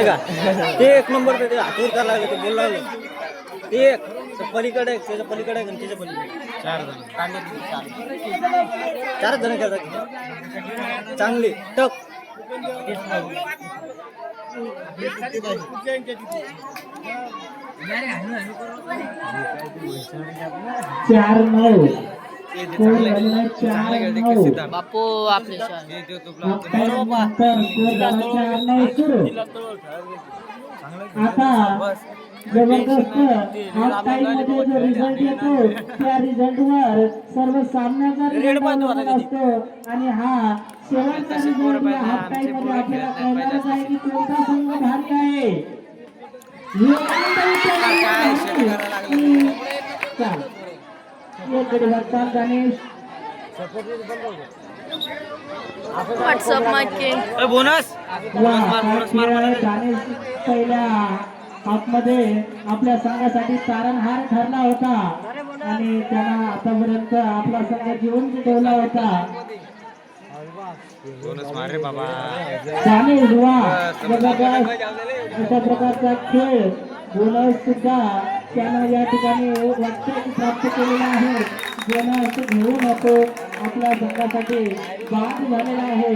का ते एक नंबर ते हातूर करायला लागले ते बोल लागले ते एक पलीकडे आहे त्याच्या पलीकडे आहे त्याच्या पलीकडे चार जण करतात चांगले टक 4-9 बापू आपले आता जबरदस्त हाफ टाइम मध्ये जो रिझल्ट येतो त्या रिझल्टवर सर्व सामन्याचा रिझल्ट अवलंबून असतो आणि हा शेवटचा रिझल्ट या हाफ टाइम मध्ये आपल्याला कळणारच आहे की कोणता संघ भारी आहे. व्हॉट्सअप मध्ये बोनस पहिल्या हाफ मध्ये आपल्या संघासाठी तारणहार ठरला होता आणि त्याला आतापर्यंत आपला संघ जिवंत ठेवला होता. दानेश वा अशा प्रकारचा खेळ बोनस सुद्धा त्यानं या ठिकाणी वाटतं प्राप्त केलेला आहे. बोनस घेऊन तो आपल्या संघासाठी बाद झालेला आहे.